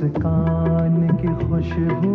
मुस्कान की खुशबू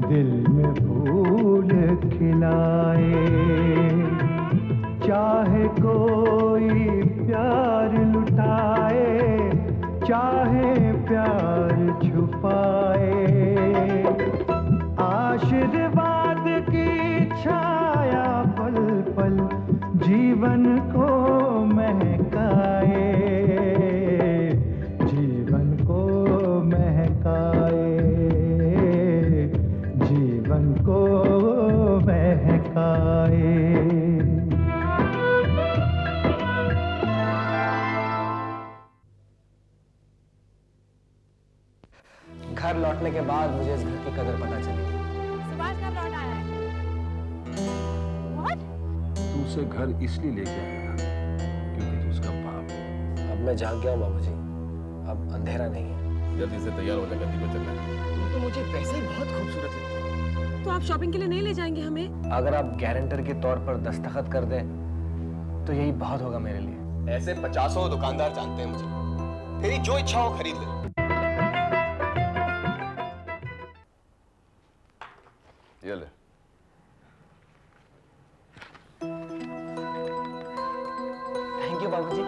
दिल में फूल खिलाए। चाहे कोई प्यार लुटाए, चाहे प्यार छुपाए, आशीर्वाद की छाया पल पल जीवन को महकाए, जीवन को महकाए, जीवन को महकाए। घर लौटने के बाद मुझे इस घर की कदर पता चली। सुभाष घर लौट आया है। What? तू उसे घर इसलिए लेके आया क्योंकि तू उसका बाप है। अब मैं जाग गया हूँ बाबूजी, अब अंधेरा नहीं है। जल्दी से तैयार हो जा, गद्दी पे चलना है। तो मुझे वैसे ही बहुत खूबसूरत लगती है। तो आप शॉपिंग के लिए नहीं ले जाएंगे हमें? अगर आप गारंटर के तौर पर दस्तखत कर दें तो यही बहुत होगा मेरे लिए। ऐसे 50 दुकानदार जानते हैं मुझे, तेरी जो इच्छा हो खरीद ले। ये ले। थैंक यू बाबूजी।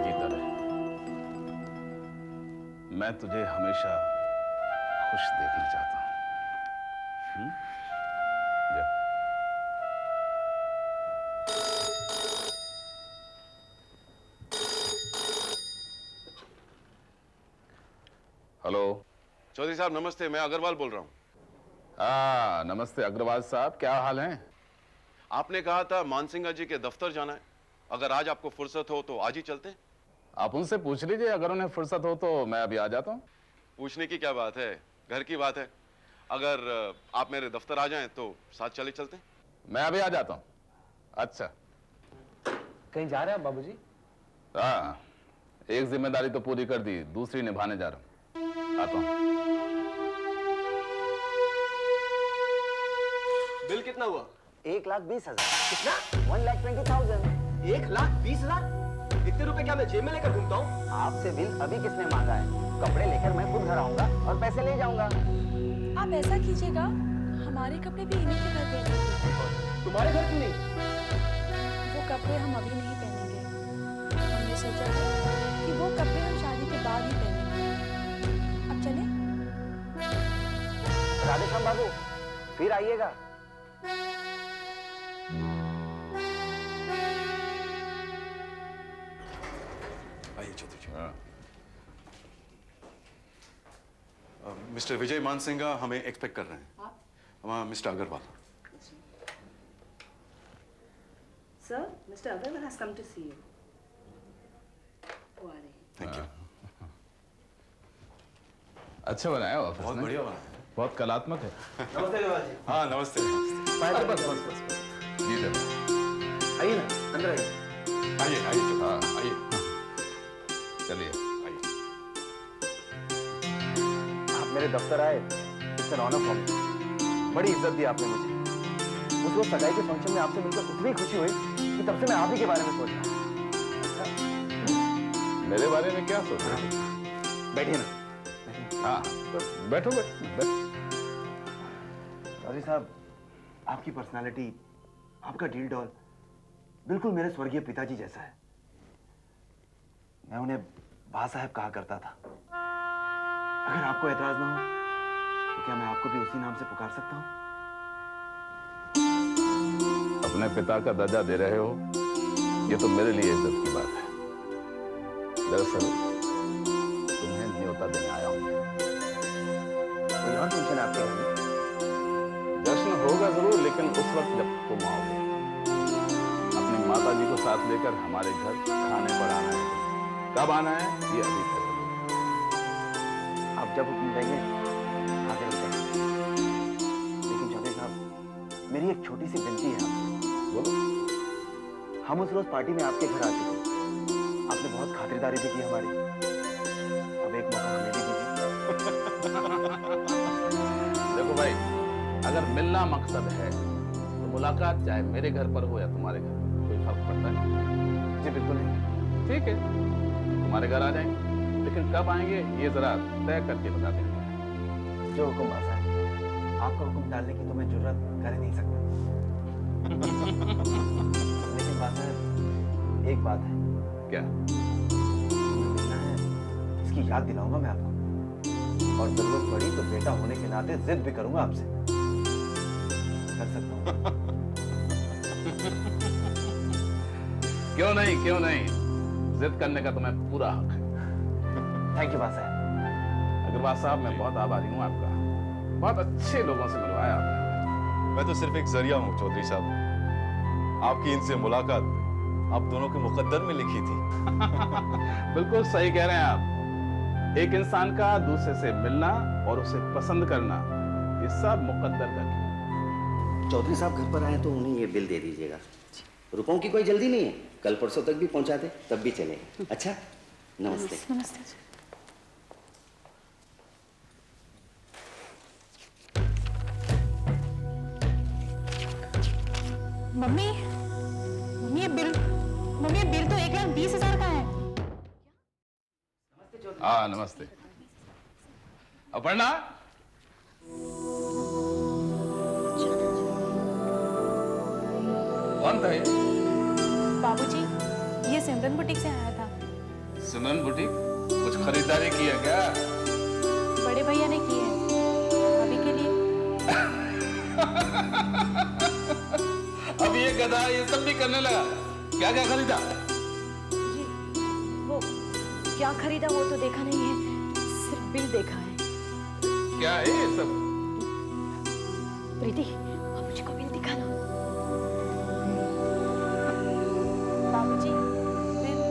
जीता रहे। मैं तुझे हमेशा खुश देखना चाहता हूँ। जा। हेलो। चौधरी साहब नमस्ते, मैं अग्रवाल बोल रहा हूँ। नमस्ते अग्रवाल साहब, क्या हाल है? आपने कहा था मानसिंगा जी के दफ्तर जाना है, अगर आज आपको फुर्सत हो तो आज ही चलते हैं। आप उनसे पूछ लीजिए, अगर उन्हें फुर्सत हो तो मैं अभी आ जाता हूँ। पूछने की क्या बात है, घर की बात है। अगर आप मेरे दफ्तर आ जाएं तो साथ चले चलते हैं। मैं अभी आ जाता हूँ। अच्छा। कहीं जा रहे हैं आप बाबूजी? हाँ, एक जिम्मेदारी तो पूरी कर दी, दूसरी निभाने जा रहा हूँ। आता हूँ। बिल कितना हुआ? 1,20,000। कितना? 1,20,000। 1,20,000? इतने रुपए क्या मैं जेब में लेकर घूमता हूँ? आपसे बिल अभी किसने मांगा है? कपड़े लेकर मैं खुद घर आऊंगा और पैसे ले जाऊंगा। आप ऐसा कीजिएगा, हमारे कपड़े भी इन्हीं के घर भेज दीजिए। तुम्हारे घर क्यों नहीं? वो कपड़े हम अभी नहीं पहनेंगे। हमने सोचा है कि वो कपड़े हम शादी के बाद ही पहनेंगे। अब चले? राधेश्याम बाबू, फिर आइएगा। आइए चौधरी जी। मिस्टर विजय मानसिंगा हमें एक्सपेक्ट कर रहे हैं। Mister Agarwal. Sir, Mr. Agarwal has come to see you. वो आ रहे हैं। Thank you. अच्छा बनाया ऑफिस बहुत ने? बढ़िया बना है। बहुत कलात्मक है। नमस्ते अग्रवाल जी। हाँ नमस्ते नमस्ते। बस। जी जरूर। आइए ना, अंदर आइए। आइए आइए चलो। हाँ। आइए चलिए। आइए। आप मेरे दफ्तर आए, it's an honour for me. बड़ी इज्जत दी आपने मुझे। उस रोज सगाई के फंक्शन में आपसे मिलकर इतनी खुशी हुई कि तब से मैं आप ही के बारे में सोच रहा हूँ। मेरे बारे में क्या सोच रहे हो? बैठिए ना। हाँ, तो बैठो बैठो। चौधरी साहब, आपकी पर्सनालिटी, आपका डील डॉल बिल्कुल मेरे स्वर्गीय पिताजी जैसा है। मैं उन्हें बा साहब कहा करता था। अगर आपको एतराज ना हो तो क्या मैं आपको भी उसी नाम से पुकार सकता हूँ? अपने पिता का दर्जा दे रहे हो, ये तो मेरे लिए इज्जत की बात है। दरअसल तुम्हें न्योता देने आया हूँ। कोई और फंक्शन आपके घर में? जश्न होगा जरूर, लेकिन उस वक्त जब तुम आओगे। अपनी माता जी को साथ लेकर हमारे घर खाने पर आना है। कब आना है ये अभी तय करो। आप जब हुक्म देंगे हाजिर हो जाएंगे। लेकिन चौधरी साहब, मेरी एक छोटी सी विनती है आपसे। बोलो। हम उस रोज पार्टी में आपके घर आ चुके, आपने बहुत खातिरदारी भी की हमारी। अब एक मौका हमें भी दीजिए। देखो भाई, अगर मिलना मकसद है तो मुलाकात चाहे मेरे घर पर हो या तुम्हारे घर पर, कोई फर्क पड़ता है? जी बिल्कुल नहीं। ठीक है, तुम्हारे घर आ जाएंगे, लेकिन कब आएंगे ये जरा तय करके बता देंगे। जो हुक्म बासा है, आपका हुक्म टालने की तो मैं जुर्रत कर ही नहीं सकता। लेकिन बासा है, एक बात है। क्या? मिलना है, इसकी याद दिलाऊंगा मैं आपको, और जरूरत पड़ी तो बेटा होने के नाते जिद भी करूंगा आपसे। कर सकता हूँ? क्यों नहीं, क्यों नहीं, जिद करने का तुम्हें पूरा हक है। थैंक यू बासा साहब। अग्रवाल साहब, मैं बहुत आभारी हूँ आपका, बहुत अच्छे लोगों से मिलवाया आपने। मैं तो सिर्फ एक जरिया हूँ चौधरी साहब। आपकी इनसे मुलाकात आप दोनों के मुकद्दर में लिखी थी। बिल्कुल सही कह रहे हैं आप। एक इंसान का दूसरे से मिलना और उसे पसंद करना, ये सब मुकद्दर का खेल। चौधरी साहब घर पर आए तो उन्हें ये बिल दे दीजिएगा। रुपयों की कोई जल्दी नहीं है, कल परसों तक भी पहुंचा दे तब भी चलेगा। अच्छा, नमस्ते। नमस्ते जी। मम्मी, मम्मी ये बिल तो 1,20,000 का है। हाँ नमस्ते। अपर्णा, कौन था ये? बाबूजी, ये सिमरन बुटीक से आया था। सिमरन बुटीक? कुछ खरीदारी की है क्या? बड़े भैया ने की है, अभी के लिए। अब ये गधा ये सब भी करने लगा। क्या क्या खरीदा? जी, वो क्या खरीदा वो तो देखा नहीं है, सिर्फ बिल देखा है। क्या है ये सब? प्रीति, आप मुझको बिल दिखाना। बाबूजी, बिल।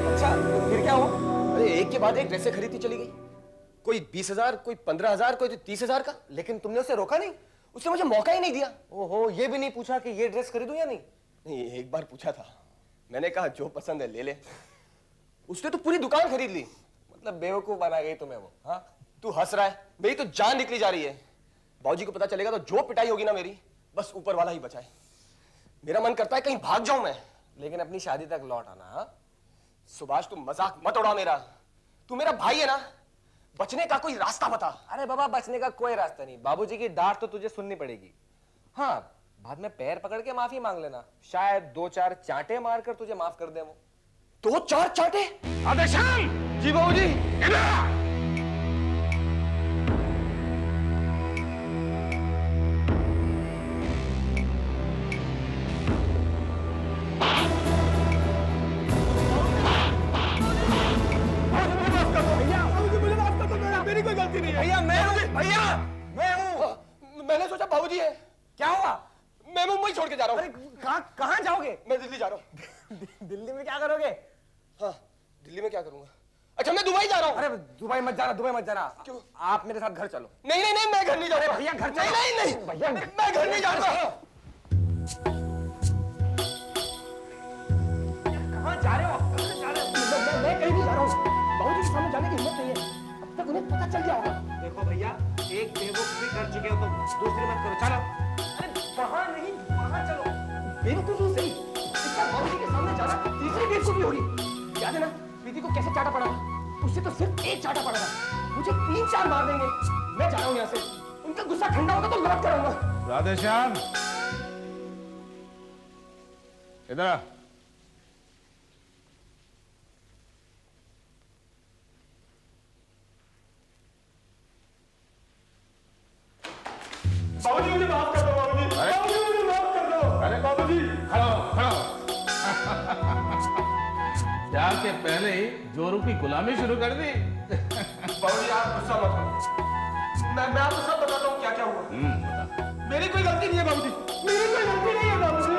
अच्छा, फिर क्या हुआ? अरे एक के बाद एक ड्रेसें खरीदती चली गई। कोई 20,000, कोई 15,000, कोई 30,000 का। लेकिन तुमने उसे रोका नहीं, उसने मुझे मौका ही नहीं दिया। ओहो, ये भी नहीं पूछा कि ये ड्रेस खरीदूं या नहीं? नहीं, एक बार पूछा था। मैंने कहा जो पसंद है ले ले। उसने तो पूरी दुकान खरीद ली। मतलब बेवकूफ बना गई तुम्हें वो। हाँ, तू हंस रहा है, मेरी तो जान निकली जा रही है। बाबूजी को पता चलेगा तो जो पिटाई होगी ना मेरी, बस ऊपर वाला ही बचाए। मेरा मन करता है कहीं भाग जाऊं मैं, लेकिन अपनी शादी तक लौट आना। हाँ सुभाष, तू मजाक मत उड़ा मेरा। तू मेरा भाई है ना, बचने का कोई रास्ता बता। अरे बाबा, बचने का कोई रास्ता नहीं। बाबूजी की डांट तो तुझे सुननी पड़ेगी। हाँ, बाद में पैर पकड़ के माफी मांग लेना, शायद 2-4 चांटे मारकर तुझे माफ कर दे वो। 2-4 चांटे? आदेशान! जी बाबूजी। मेरी कोई गलती नहीं है। भैया मैं हूँ। मैंने सोचा बाबूजी है। क्या हुआ? मैं मुंबई छोड़ के जा रहा हूँ। अरे कहाँ जाओगे? मैं दिल्ली जा रहा हूँ। दिल्ली में क्या करोगे? हाँ, दिल्ली में क्या करूंगा? अच्छा, मैं दुबई जा रहा हूँ। अरे दुबई मत जाना, दुबई मत जाना। क्यों? आप मेरे साथ घर चलो। नहीं नहीं नहीं, मैं घर नहीं जा रहा। भैया घर चलो। नहीं नहीं भैया, मैं घर नहीं जा रहा। कहाँ जा रहे हो? मैं कहीं नहीं जा रहा हूँ। बाबूजी के सामने जाने की हिम्मत नहीं है। अब तक उन्हें पता चल गया होगा। देखो भैया, एक बेवकूफी कर चुके हो तो दूसरी मत करो। चलो। अरे वहां नहीं, वहां चलो। बेवकूफी सही, इसका बाबूजी के सामने जाना तीसरी बेवकूफी होगी। याद है ना प्रीति को कैसे चाटा पड़ा था? उससे तो सिर्फ एक चाटा पड़ा था, मुझे 3-4 मार देंगे। मैं जा रहा हूँ यहाँ से। उनका गुस्सा ठंडा होगा तो लौट कर आऊंगा। राधेश्याम, इधर आ। बाबूजी मुझे माफ कर दो। बाबूजी, बाबूजी मुझे माफ कर दो। अरे बाबूजी, खड़ा हो, खड़ा हो। जाके पहले ही जोरू की गुलामी शुरू कर दी। बाबूजी आप गुस्सा मत करो। मैं आपको सब बताता हूँ क्या क्या हुआ। बता। मेरी कोई गलती नहीं है बाबूजी, मेरी कोई गलती नहीं है बाबूजी।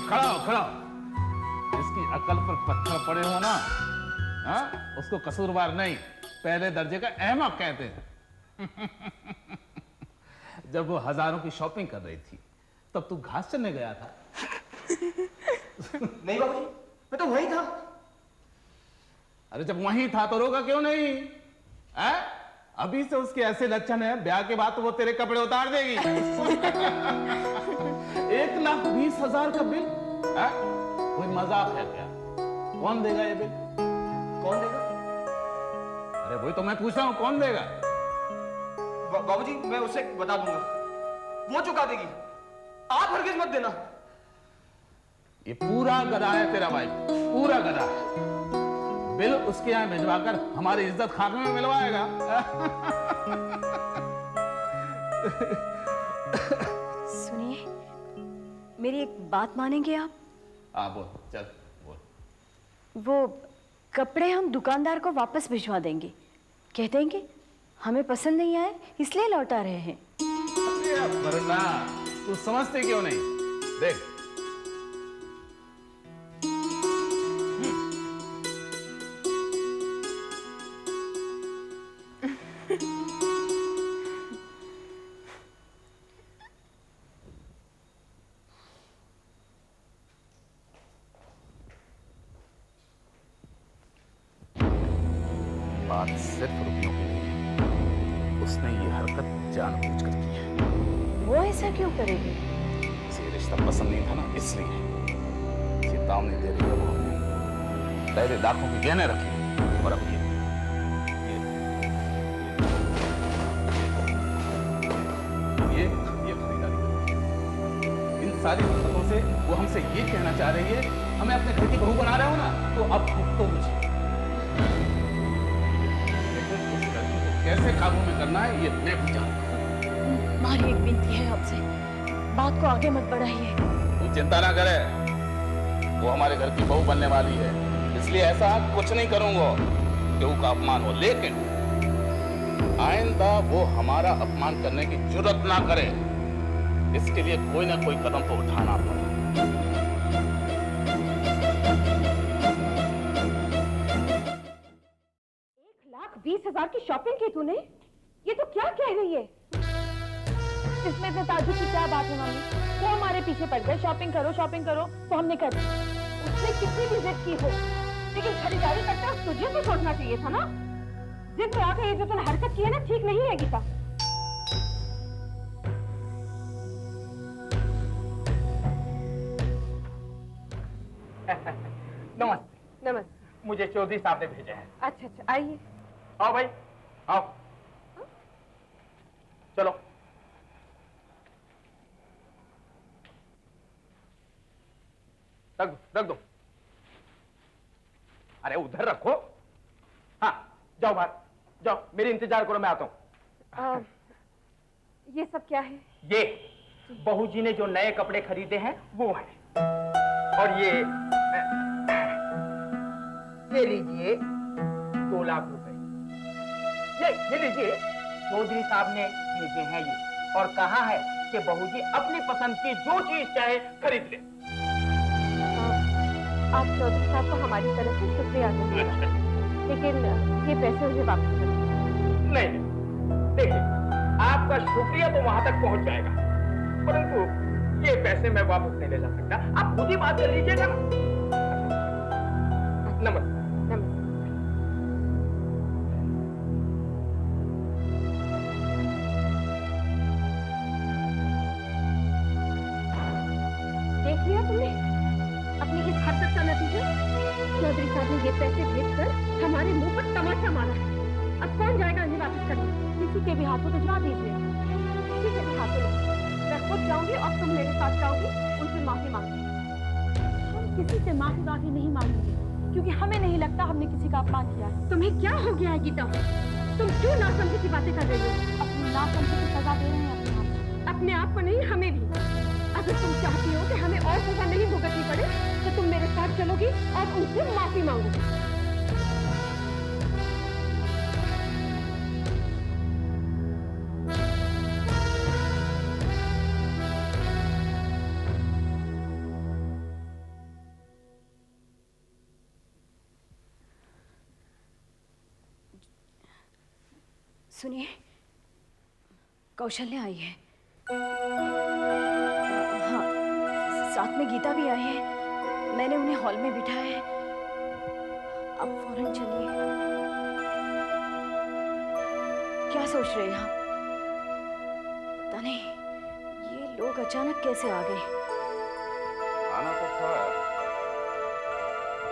खड़ा हो, खड़ा हो। जिसकी अकल पर पत्थर पड़े हो ना, हाँ, उसको कसूरवार नहीं, पहले दर्जे का अहमक कहते हैं। जब वो हजारों की शॉपिंग कर रही थी तब तू घास चरने गया था। नहीं बाबूजी, मैं तो वही था। अरे जब वहीं था तो रोका क्यों नहीं? है? अभी से उसके ऐसे लक्षण है, ब्याह के बाद तो वो तेरे कपड़े उतार देगी। 1,20,000 का बिल है? कोई मजाक है क्या? कौन देगा ये बिल? कौन देगा? अरे वही तो मैं पूछ रहा हूं, कौन देगा? बाबूजी मैं उसे बता दूंगा, वो चुका देगी, आप हरगिज मत देना। ये पूरा गधा है तेरा भाई, पूरा गधा है। बिल उसके यहाँ भिजवाकर हमारी इज्जत खाने में मिलवाएगा। सुनिए, मेरी एक बात मानेंगे आप? हाँ बोल, चल बोल। वो कपड़े हम दुकानदार को वापस भिजवा देंगे, कह देंगे हमें पसंद नहीं आए इसलिए लौटा रहे हैं। वरना तू समझते क्यों नहीं? देख बात सिर्फ रुपयों की नहीं है, उसने ये हरकत जानबूझकर की है। वो ऐसा क्यों करेगी? इसे रिश्ता पसंद नहीं था ना, इसलिए चेतावनी दे रही है वो। पहले लाखों के गहने रखे और अब ये खरीदारी। इन सारी हरकतों से वो हमसे ये कहना चाह रही है, हमें अपने घर की बहू बना रहे हो ना, तो अब तो मुझे कैसे काबू में करना है ये मैं भी जानता। हमारी एक विनती है आपसे, बात को आगे मत बढ़ाइए। तू चिंता ना करे, वो हमारे घर की बहू बनने वाली है, इसलिए ऐसा कुछ नहीं करूंगा कि उसका अपमान हो, लेकिन आइंदा वो हमारा अपमान करने की जरूरत ना करे, इसके लिए कोई ना कोई कदम तो उठाना पड़े। 1,20,000 की शॉपिंग की तूने? ये तो क्या कह रही है? इसमें से ताजुब की क्या बात है मम्मी? वो हमारे पीछे पड़ गए, शॉपिंग करो तो हमने कर दी। उसने कितनी भी जिद की हो, लेकिन खरीदारी करते वक्त तुझे तो छोड़ना चाहिए था ना। जिद में आकर ये जो तूने हरकत की है ना, ठीक नहीं है गीता। नमस्ते। नमस्ते। मुझे चौधरी साहब ने भेजा है। अच्छा अच्छा, आइए। आओ भाई, आओ। चलो। रख दो। अरे उधर रखो। हाँ, जाओ बाहर, जाओ, मेरे इंतजार करो, मैं आता हूँ। ये सब क्या है? ये बहू जी ने जो नए कपड़े खरीदे हैं वो है, और ये लीजिए 2 लाख रुपए। ये लीजिए, चौधरी साहब ने भेजे हैं ये, और कहा है कि बहू जी अपनी पसंद की जो चीज चाहे खरीद ले। आप चौधरी साहब को हमारी तरफ से शुक्रिया कहिएगा, लेकिन ये पैसे मुझे वापस कर दीजिए। नहीं, देखिए, आपका शुक्रिया तो वहां तक पहुंच जाएगा, परंतु ये पैसे मैं वापस नहीं ले जा सकता। आप खुद ही बात कर लीजिएगा ना। नमस्ते। देख लिया तुमने अपनी इस हरकत का नतीजा? चौधरी साहब ने ये पैसे भेजकर हमारे मुंह पर तमाचा मारा है। अब कौन जाएगा इन्हें वापस करने? किसी के भी हाथों भिजवा दीजिए। किसी के भी हाथों मैं खुद जाऊंगी और तुम मेरे साथ जाओगी, उनसे माफी मांगूंगी। हम किसी से माफी वाफी नहीं मांगेंगे, क्योंकि हमें नहीं लगता हमने किसी का अपमान किया है। तुम्हें क्या हो गया है गीता? तुम क्यों नासमझी की बातें कर रही हो? अपनी नासमझी की सजा दे रहे हैं अपने आप को नहीं, हमें भी। अगर तुम चाहती हो कि हमें और सजा नहीं भुगतनी पड़े, तो तुम मेरे साथ चलोगी और उनसे माफी मांगोगी। सुनिए, कौशल्या आई है। हाँ, साथ में गीता भी आई है। मैंने उन्हें हॉल में बिठाया है। आप फौरन चलिए। क्या सोच रहे हैं आप? पता नहीं ये लोग अचानक कैसे आ गए। आना तो था,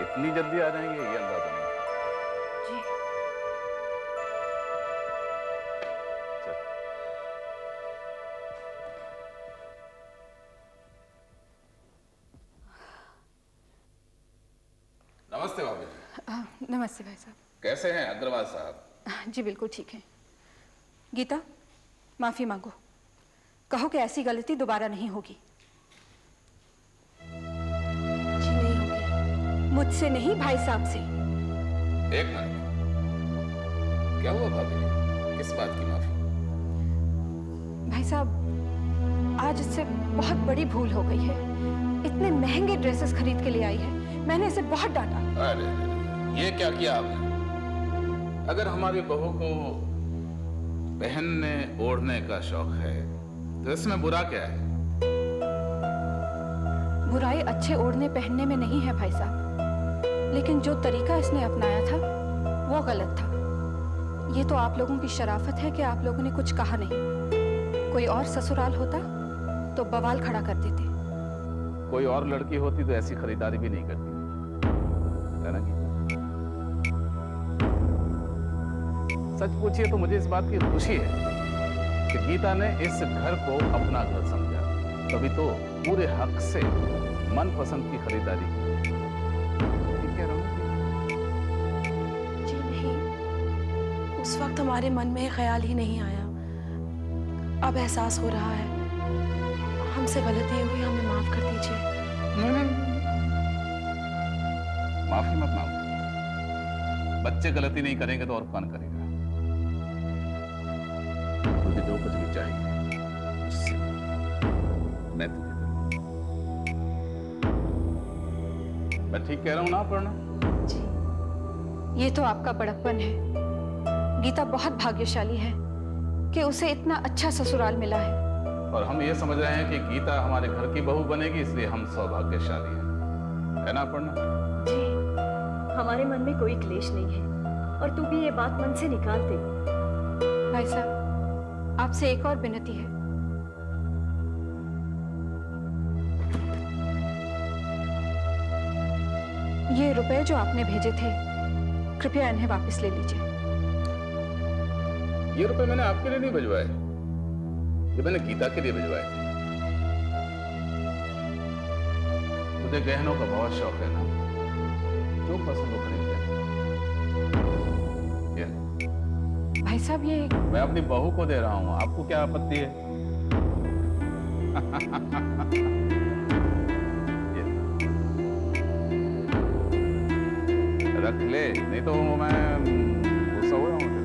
इतनी जल्दी आ जाएंगे ये अंदाजा नहीं। जी चल। नमस्ते भाभी। नमस्ते भाई साहब। कैसे हैं अग्रवाल साहब? जी बिल्कुल ठीक है। गीता, माफी मांगो, कहो कि ऐसी गलती दोबारा नहीं होगी। जी नहीं होगी। मुझसे नहीं, भाई साहब से। एक मिनट, क्या हुआ भाभी? किस बात की माफी? भाई साहब, आज इससे बहुत बड़ी भूल हो गई है। इतने महंगे ड्रेसेस खरीद के ले आई है, मैंने इसे बहुत डांटा। अरे ये क्या किया आपने? अगर हमारी बहू को पहनने ओढ़ने का शौक है तो इसमें बुरा क्या है? बुराई अच्छे ओढ़ने पहनने में नहीं है भाई साहब, लेकिन जो तरीका इसने अपनाया था वो गलत था। ये तो आप लोगों की शराफत है कि आप लोगों ने कुछ कहा नहीं। कोई और ससुराल होता तो बवाल खड़ा कर देते। कोई और लड़की होती तो ऐसी खरीदारी भी नहीं करती, है ना गीता? सच पूछिए तो मुझे इस बात की खुशी है कि गीता ने इस घर को अपना घर समझा, तभी तो पूरे हक से मनपसंद की खरीदारी की। ठीक है रमन? जी नहीं, उस वक्त हमारे मन में ख्याल ही नहीं आया। अब एहसास हो रहा है, हमसे गलती हुई, हमें माफ कर दीजिए। माफी मत मांगो। बच्चे गलती नहीं करेंगे तो और कौन करेगा? तुझे जो कुछ भी चाहिए मुझसे, मैं तुझे दूंगा। मैं ठीक कह रहा हूं ना अपर्णा? जी, ये तो आपका बड़प्पन है। गीता बहुत भाग्यशाली है कि उसे इतना अच्छा ससुराल मिला है। और हम ये समझ रहे हैं कि गीता हमारे घर की बहू बनेगी, इसलिए हम सौभाग्यशाली हैं, है ना अपर्णा? जी, हमारे मन में कोई क्लेश नहीं है और तू भी ये बात मन से निकाल दे। भाई साहब, आपसे एक और विनती है। ये रुपए जो आपने भेजे थे, कृपया इन्हें वापस ले लीजिए। ये रुपए मैंने आपके लिए नहीं भिजवाए, ये मैंने गीता के लिए भिजवाए थे। तुझे गहनों का बहुत शौक है ना, जो पसंद हो खरीद ले। भाई साहब, ये मैं अपनी बहू को दे रहा हूं, आपको क्या आपत्ति है? रख ले, नहीं तो मैं गुस्सा हो जाऊंगा।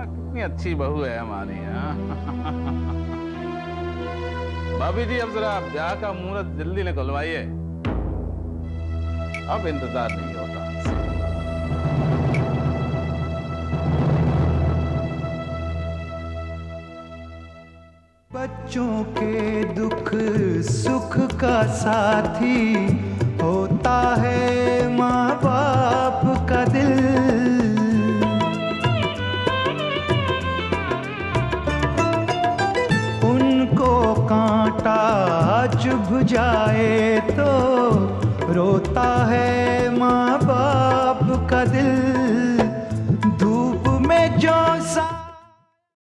कितनी अच्छी बहू है हमारी। भाभी जी, अब जरा ब्याह का मुहूर्त जल्दी निकलवाइए, अब इंतजार नहीं होता। बच्चों के दुख सुख का साथी होता है माँ बाप का दिल। उनको कांटा चुभ जाए तो रोता है माँ बाप का दिल।